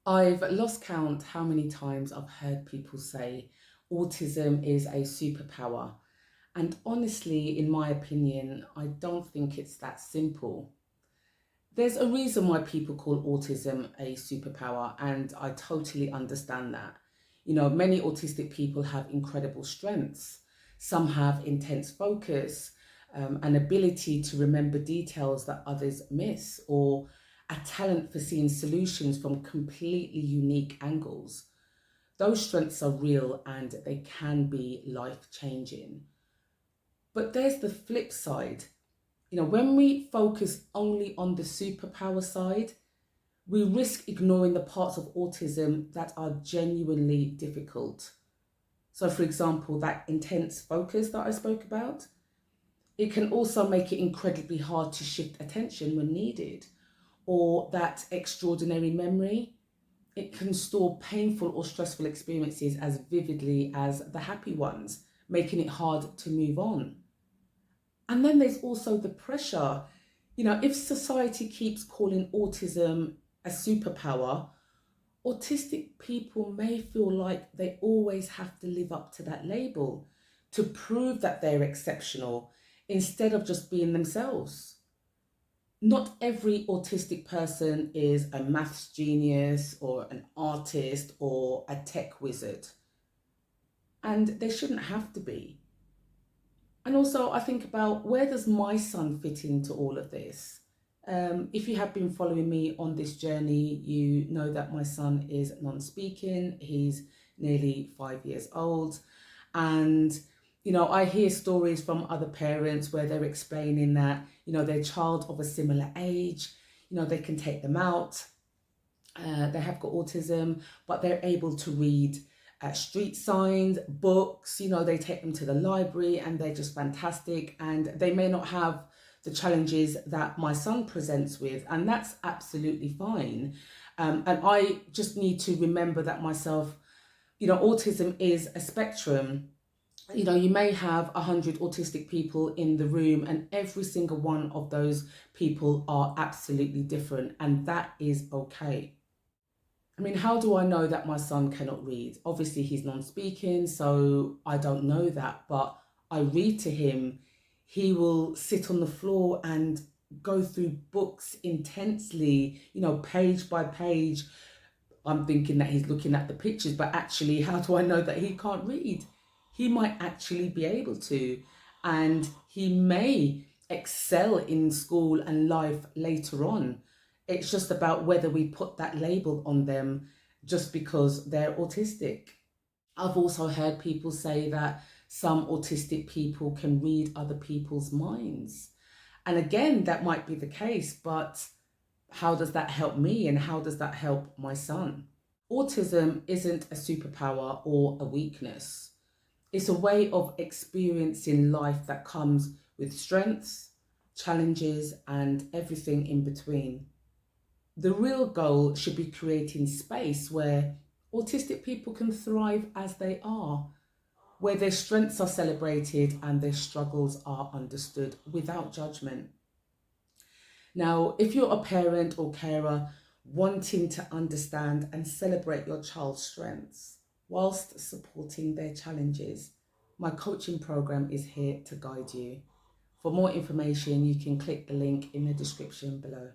I've lost count how many times I've heard people say autism is a superpower. And honestly, in my opinion, I don't think it's that simple. There's a reason why people call autism a superpower, and I totally understand that. Many autistic people have incredible strengths. Some have intense focus, an ability to remember details that others miss, or a talent for seeing solutions from completely unique angles. Those strengths are real and they can be life changing. But there's the flip side. When we focus only on the superpower side, we risk ignoring the parts of autism that are genuinely difficult. So, for example, that intense focus that I spoke about, it can also make it incredibly hard to shift attention when needed. Or that extraordinary memory, it can store painful or stressful experiences as vividly as the happy ones, making it hard to move on. And then there's also the pressure. If society keeps calling autism a superpower, autistic people may feel like they always have to live up to that label to prove that they're exceptional instead of just being themselves. Not every autistic person is a maths genius or an artist or a tech wizard, and they shouldn't have to be. And also, I think about, where does my son fit into all of this? If you have been following me on this journey, you know that my son is non-speaking. He's nearly 5 years old. And, I hear stories from other parents where they're explaining that, their child of a similar age, they can take them out. They have got autism, but they're able to read street signs, books. They take them to the library and they're just fantastic. And they may not have the challenges that my son presents with, and that's absolutely fine. And I just need to remember that myself. Autism is a spectrum. You may have 100 autistic people in the room, and every single one of those people are absolutely different, and that is okay. I mean, how do I know that my son cannot read? Obviously, he's non-speaking, so I don't know that, but I read to him. He will sit on the floor and go through books intensely, page by page. I'm thinking that he's looking at the pictures, but actually, how do I know that he can't read? He might actually be able to, and he may excel in school and life later on. It's just about whether we put that label on them just because they're autistic. I've also heard people say that some autistic people can read other people's minds. And again, that might be the case, but how does that help me and how does that help my son? Autism isn't a superpower or a weakness. It's a way of experiencing life that comes with strengths, challenges, and everything in between. The real goal should be creating space where autistic people can thrive as they are, where their strengths are celebrated and their struggles are understood without judgment. Now, if you're a parent or carer wanting to understand and celebrate your child's strengths whilst supporting their challenges, my coaching program is here to guide you. For more information, you can click the link in the description below.